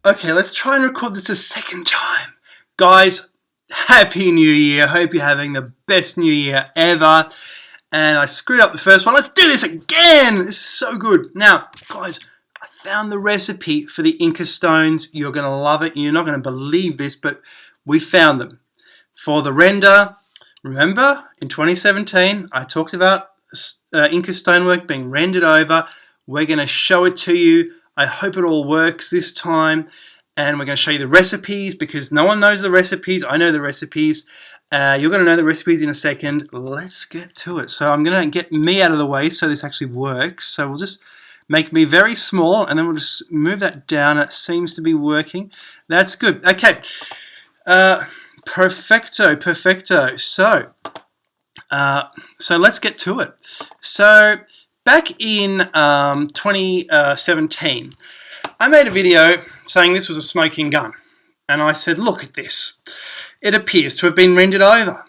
Okay, let's try and record this a second time. Guys, Happy New Year. Hope you're having the best New Year ever. And I screwed up the first one. Let's do this again. This is so good. Now, guys, I found the recipe for the Inca stones. You're going to love it. You're not going to believe this, but we found them. For the render, remember in 2017, I talked about Inca stonework being rendered over. We're going to show it to you. I hope it all works this time, and we're going to show you the recipes because no one knows the recipes. I know the recipes. You're going to know the recipes in a second. Let's get to it. So I'm going to get me out of the way so this actually works. So we'll just make me very small, and then we'll just move that down. It seems to be working. That's good. Okay. Perfecto. So let's get to it. So back in 2017, I made a video saying this was a smoking gun. And I said, look at this. It appears to have been rendered over.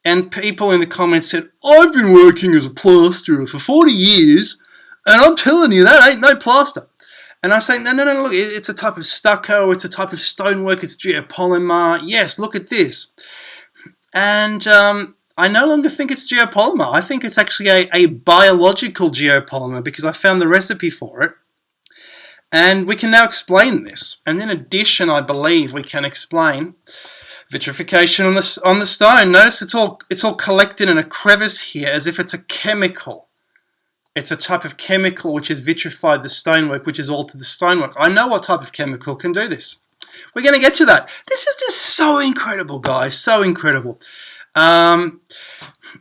And people in the comments said, I've been working as a plasterer for 40 years, and I'm telling you, that ain't no plaster. And I say, no, look, it's a type of stucco, it's a type of stonework, it's geopolymer. Yes, look at this. And I no longer think it's geopolymer. I think it's actually a biological geopolymer because I found the recipe for it. And we can now explain this. And in addition, I believe we can explain vitrification on the stone. Notice it's all collected in a crevice here as if it's a chemical. It's a type of chemical which has vitrified the stonework, which has altered the stonework. I know what type of chemical can do this. We're going to get to that. This is just so incredible, guys. So incredible. And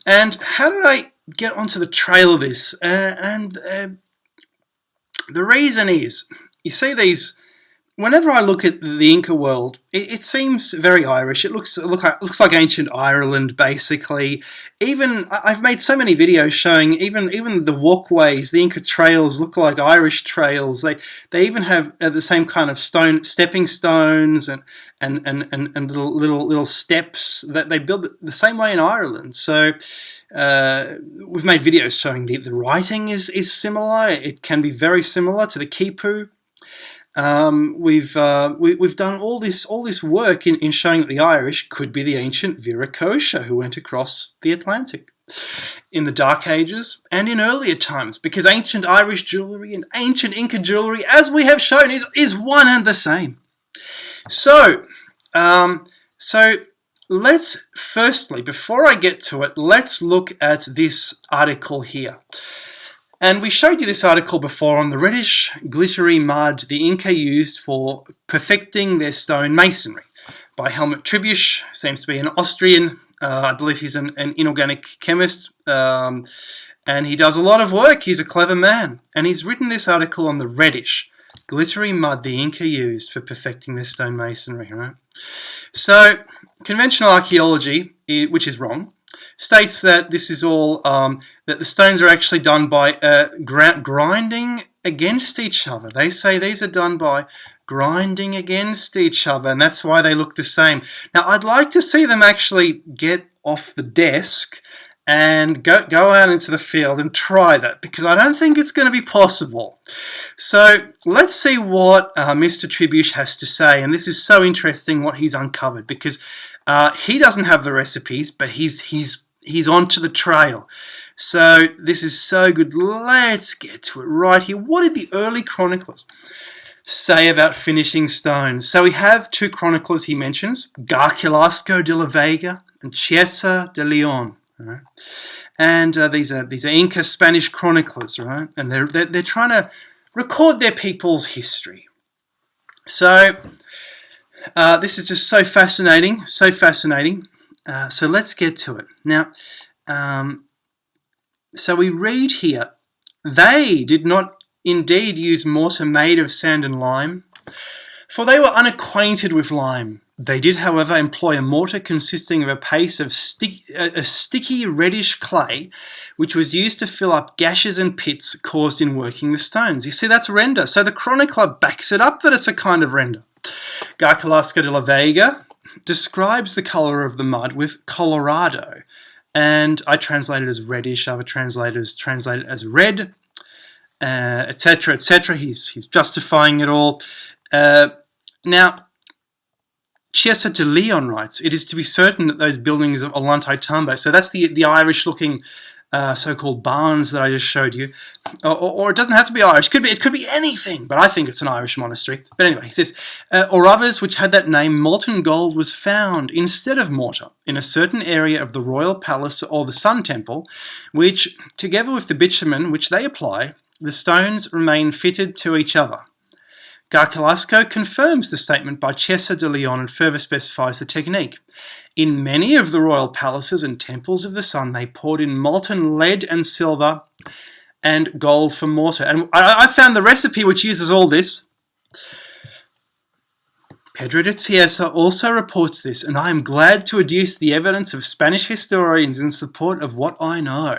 how did I get onto the trail of this? The reason is, you see these, whenever I look at the Inca world, it seems very Irish. It looks like ancient Ireland, basically. Even, I've made so many videos showing even the walkways, the Inca trails look like Irish trails. They even have the same kind of stepping stones and little steps that they build the same way in Ireland. So we've made videos showing the writing is similar. It can be very similar to the quipu. We've done all this work in showing that the Irish could be the ancient Viracocha who went across the Atlantic in the Dark Ages and in earlier times, because ancient Irish jewellery and ancient Inca jewellery, as we have shown, is one and the same. So let's firstly, before I get to it, let's look at this article here. And we showed you this article before on the reddish, glittery mud the Inca used for perfecting their stone masonry by Helmut Tribüsch. Seems to be an Austrian. I believe he's an inorganic chemist. And he does a lot of work. He's a clever man. And he's written this article on the reddish, glittery mud the Inca used for perfecting their stone masonry. Right? So, conventional archaeology, which is wrong, states that this is all, that the stones are actually done by grinding against each other. They say these are done by grinding against each other, and that's why they look the same. Now, I'd like to see them actually get off the desk and go out into the field and try that, because I don't think it's going to be possible. So let's see what Mr. Tribüsch has to say, and this is so interesting what he's uncovered, because he doesn't have the recipes, but he's onto the trail. So this is so good. Let's get to it right here. What did the early chroniclers say about finishing stones? So we have two chroniclers he mentions, Garcilaso de la Vega and Chiesa de Leon. Right? And these are Inca Spanish chroniclers, right? And they're trying to record their people's history. So this is just so fascinating, so fascinating. So let's get to it. Now, so we read here, they did not indeed use mortar made of sand and lime, for they were unacquainted with lime. They did, however, employ a mortar consisting of a paste of a sticky reddish clay, which was used to fill up gashes and pits caused in working the stones. You see, that's render. So the chronicler backs it up that it's a kind of render. Garcilaso de la Vega describes the colour of the mud with colorado, and I translate it as reddish. Other translators translate it as red, etc., etc. He's justifying it all. Now, Chiesa de Leon writes, it is to be certain that those buildings of Ollantay Tambo, so that's the Irish-looking so-called barns that I just showed you, or it doesn't have to be Irish. It could be anything, but I think it's an Irish monastery. But anyway, he says, or others which had that name, molten gold was found instead of mortar in a certain area of the royal palace or the Sun Temple, which, together with the bitumen which they apply, the stones remain fitted to each other. Garcilasco confirms the statement by Chiesa de Leon and further specifies the technique. In many of the royal palaces and temples of the sun, they poured in molten lead and silver and gold for mortar. And I found the recipe which uses all this. Pedro de Chiesa also reports this, and I am glad to adduce the evidence of Spanish historians in support of what I know.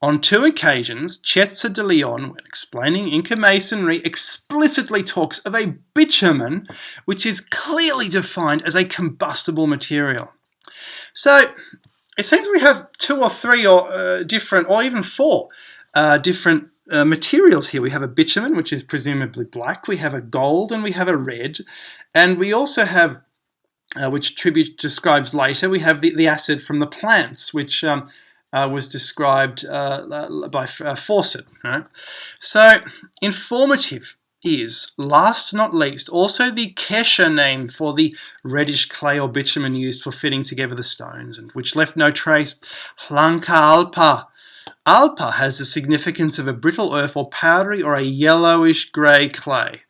On 2 occasions, Chiesa de Leon, when explaining Inca masonry, explicitly talks of a bitumen, which is clearly defined as a combustible material. So, it seems we have 2 or 3 or different, or even 4 different materials here. We have a bitumen, which is presumably black, we have a gold, and we have a red, and we also have, which Tribute describes later, we have the acid from the plants, which was described by Fawcett. Right? So, informative is, last not least, also the Kesha name for the reddish clay or bitumen used for fitting together the stones, and which left no trace. Hlanca alpa. Alpa has the significance of a brittle earth or powdery or a yellowish grey clay.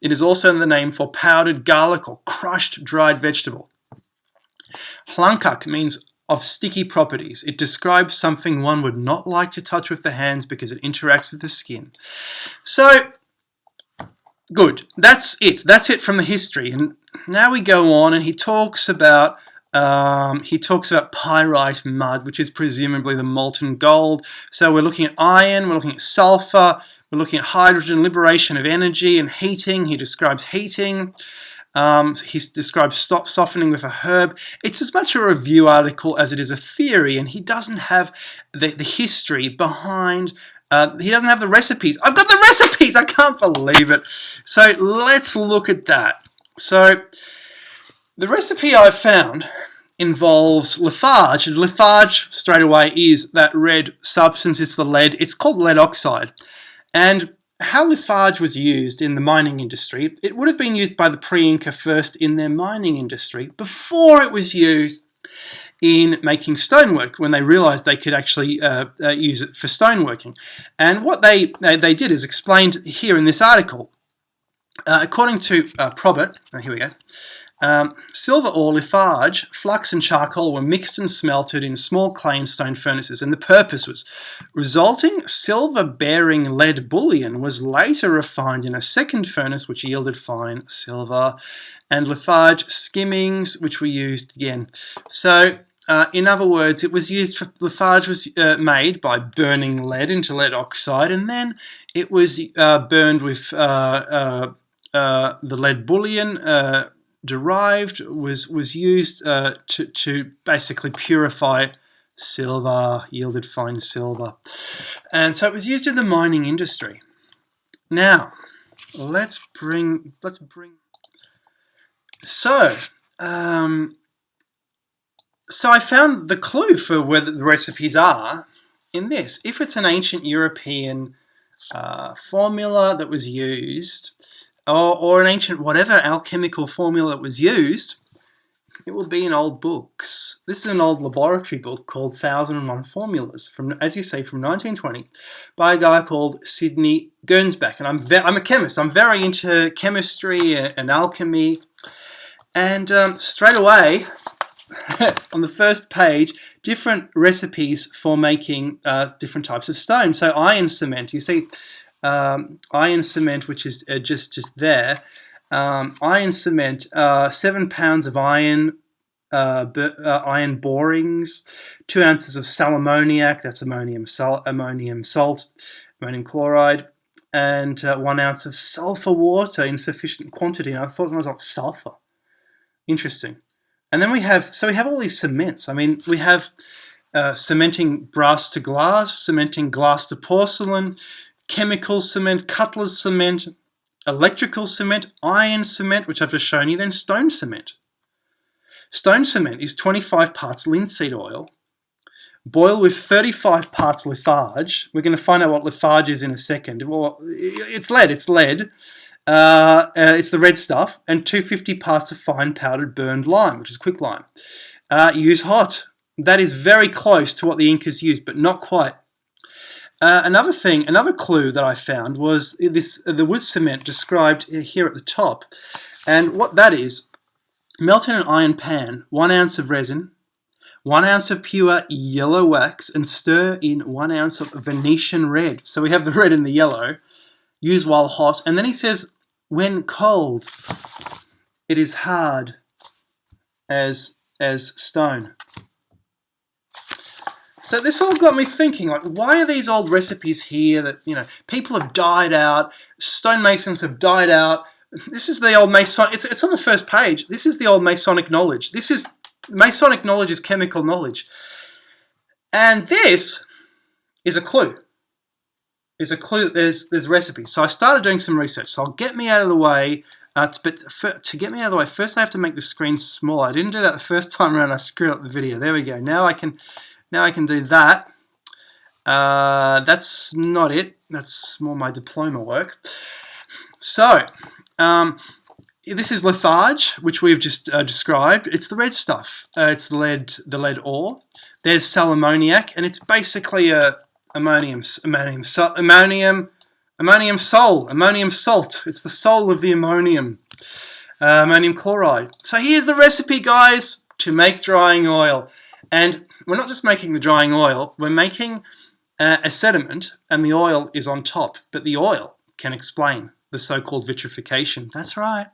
It is also the name for powdered garlic or crushed dried vegetable. Hlankak means of sticky properties. It describes something one would not like to touch with the hands because it interacts with the skin. So, good. That's it. That's it from the history. And now we go on, and he talks about pyrite mud, which is presumably the molten gold. So we're looking at iron, we're looking at sulfur, we're looking at hydrogen, liberation of energy, and heating. He describes heating. He describes softening with a herb. It's as much a review article as it is a theory, and he doesn't have the history behind. He doesn't have the recipes. I've got the recipes! I can't believe it. So let's look at that. So the recipe I found involves litharge. And litharge, straight away, is that red substance. It's the lead. It's called lead oxide. And how litharge was used in the mining industry, it would have been used by the pre-Inca first in their mining industry before it was used in making stonework, when they realized they could actually use it for stoneworking. And what they did is explained here in this article. According to Probert, here we go, silver ore, litharge, flux and charcoal were mixed and smelted in small clay and stone furnaces, and the purpose was resulting silver-bearing lead bullion was later refined in a second furnace which yielded fine silver, and litharge skimmings which were used again. So, in other words, it was used for, litharge was made by burning lead into lead oxide, and then it was burned with the lead bullion derived, was used to basically purify silver, yielded fine silver. And so it was used in the mining industry. Now, let's bring, so I found the clue for where the recipes are in this. If it's an ancient European formula that was used, or an ancient whatever alchemical formula that was used, it will be in old books. This is an old laboratory book called 1001 Formulas, from, as you say, from 1920, by a guy called Sidney Gernsback. And I'm a chemist. I'm very into chemistry and alchemy. And straight away, on the first page, different recipes for making different types of stone. So iron cement, you see, iron cement, which is just there. Iron cement, 7 pounds of iron, iron borings, 2 ounces of sal ammoniac, that's ammonium salt, ammonium chloride, and 1 ounce of sulfur water in sufficient quantity. And I thought it was like sulfur. Interesting. And then we have all these cements. I mean, we have cementing brass to glass, cementing glass to porcelain, chemical cement, cutler's cement, electrical cement, iron cement, which I've just shown you, then stone cement. Stone cement is 25 parts linseed oil. Boil with 35 parts litharge. We're going to find out what litharge is in a second. Well, it's lead. It's lead. It's the red stuff. And 250 parts of fine powdered burned lime, which is quicklime. Use hot. That is very close to what the Incas used, but not quite. Another clue that I found was the wood cement described here at the top. And what that is, melt in an iron pan 1 ounce of resin, 1 ounce of pure yellow wax, and stir in 1 ounce of Venetian red. So we have the red and the yellow. Use while hot. And then he says, when cold, it is hard as stone. So this all got me thinking, like, why are these old recipes here that, you know, people have died out, stonemasons have died out. This is the old Mason, it's on the first page. This is the old Masonic knowledge. Masonic knowledge is chemical knowledge. And this is a clue. Is a clue that there's recipes. So I started doing some research. So I'll get me out of the way. But to get me out of the way, first I have to make the screen smaller. I didn't do that the first time around. I screwed up the video. There we go. Now I can do that. That's not it. That's more my diploma work. So, this is litharge, which we've just described. It's the red stuff. It's the lead ore. There's sal ammoniac, and it's basically ammonium salt. It's the soul of the ammonium. Ammonium chloride. So here's the recipe, guys, to make drying oil. And we're not just making the drying oil, we're making a sediment, and the oil is on top. But the oil can explain the so-called vitrification. That's right.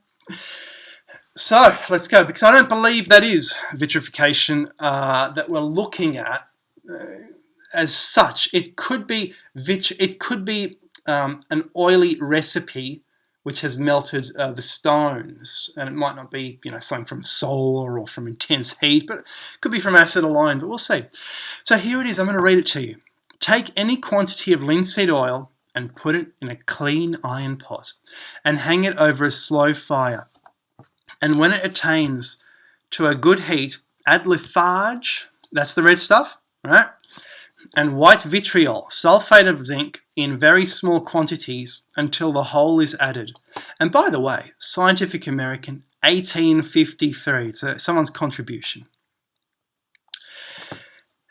So let's go, because I don't believe that is vitrification that we're looking at as such. It could be an oily recipe which has melted the stones, and it might not be, you know, something from solar or from intense heat, but it could be from acid alone, but we'll see. So here it is. I'm going to read it to you. Take any quantity of linseed oil and put it in a clean iron pot and hang it over a slow fire. And when it attains to a good heat, add litharge, that's the red stuff, right? And white vitriol, sulfate of zinc, in very small quantities until the whole is added. And by the way, Scientific American, 1853, so someone's contribution.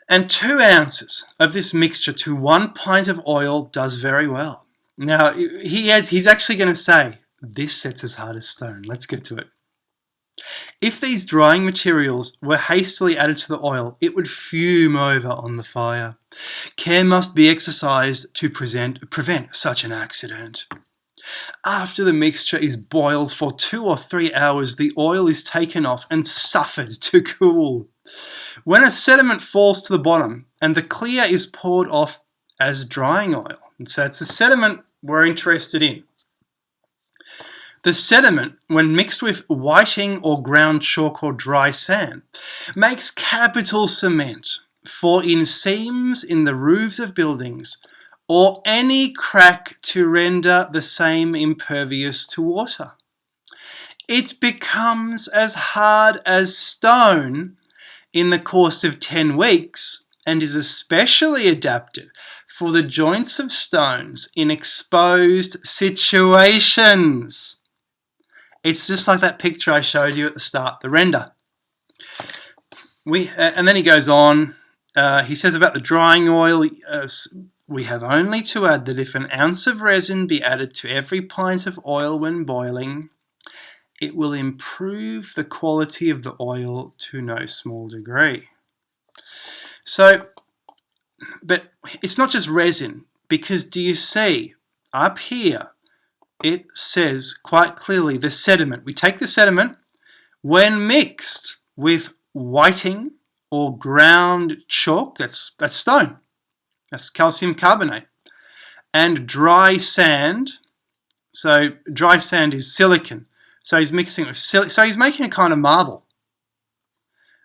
And 2 ounces of this mixture to 1 pint of oil does very well. Now, he's actually going to say, this sets as hard as stone. Let's get to it. If these drying materials were hastily added to the oil, it would fume over on the fire. Care must be exercised to prevent such an accident. After the mixture is boiled for 2 or 3 hours, the oil is taken off and suffered to cool. When a sediment falls to the bottom and the clear is poured off as drying oil, and so it's the sediment we're interested in. The sediment, when mixed with whiting or ground chalk or dry sand, makes capital cement for in seams in the roofs of buildings or any crack to render the same impervious to water. It becomes as hard as stone in the course of 10 weeks and is especially adapted for the joints of stones in exposed situations. It's just like that picture I showed you at the start, the render. And then he goes on, he says about the drying oil, we have only to add that if an ounce of resin be added to every pint of oil when boiling, it will improve the quality of the oil to no small degree. So, but it's not just resin, because do you see up here, it says quite clearly the sediment. We take the sediment when mixed with whiting or ground chalk, that's stone, that's calcium carbonate, and dry sand. So dry sand is silicon. So he's mixing with so he's making a kind of marble.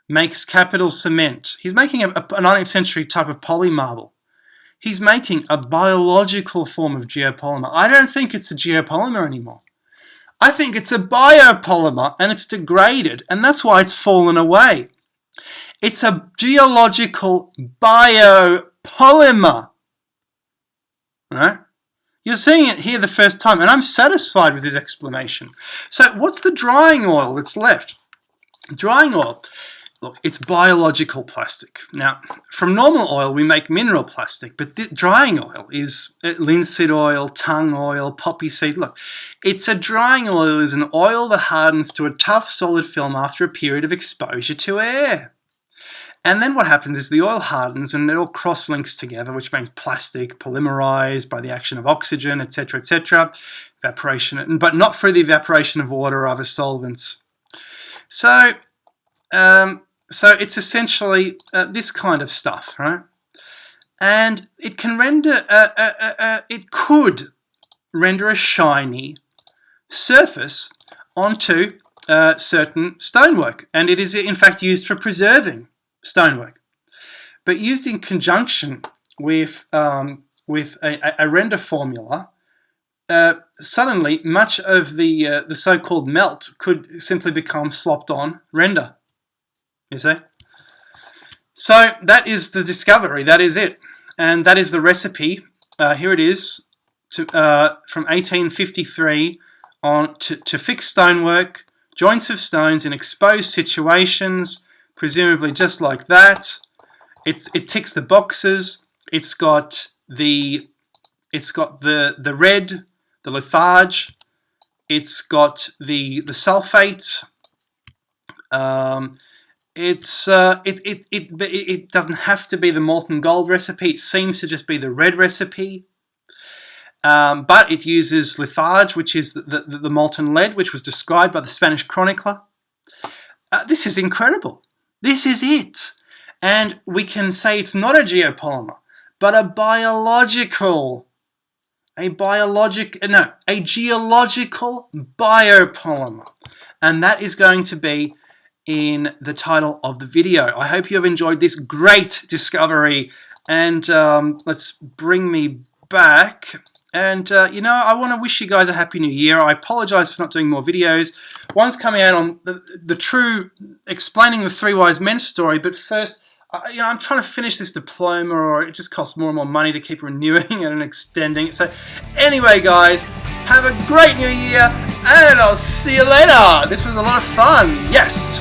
Makes capital cement. He's making a 19th century type of poly marble. He's making a biological form of geopolymer. I don't think it's a geopolymer anymore. I think it's a biopolymer and it's degraded, and that's why it's fallen away. It's a geological biopolymer. Right? You're seeing it here the first time, and I'm satisfied with his explanation. So what's the drying oil that's left? Drying oil, look, it's biological plastic. Now, from normal oil, we make mineral plastic, but drying oil is linseed oil, tung oil, poppy seed. Look, it's a drying oil is an oil that hardens to a tough, solid film after a period of exposure to air. And then what happens is the oil hardens and it all cross-links together, which makes plastic polymerized by the action of oxygen, etc., etc., evaporation, but not through the evaporation of water or other solvents. So it's essentially this kind of stuff, right? And it can render, it could render a shiny surface onto certain stonework, and it is in fact used for preserving stonework, but used in conjunction with a render formula. Suddenly, much of the so-called melt could simply become slopped-on render. You see? So that is the discovery. That is it, and that is the recipe. Here it is, from 1853 on to fix stonework, joints of stones in exposed situations, presumably just like that. It ticks the boxes. It's got the red, the litharge. It's got the sulfate. It doesn't have to be the molten gold recipe. It seems to just be the red recipe. But it uses litharge, which is the molten lead, which was described by the Spanish chronicler. This is incredible. This is it. And we can say it's not a geopolymer, but a geological biopolymer. And that is going to be in the title of the video. I hope you have enjoyed this great discovery. And let's bring me back. And, I want to wish you guys a Happy New Year. I apologize for not doing more videos. One's coming out on the true, explaining the Three Wise Men story. But first, I'm trying to finish this diploma, or it just costs more and more money to keep renewing it and extending it. So anyway, guys, have a great New Year, and I'll see you later. This was a lot of fun. Yes.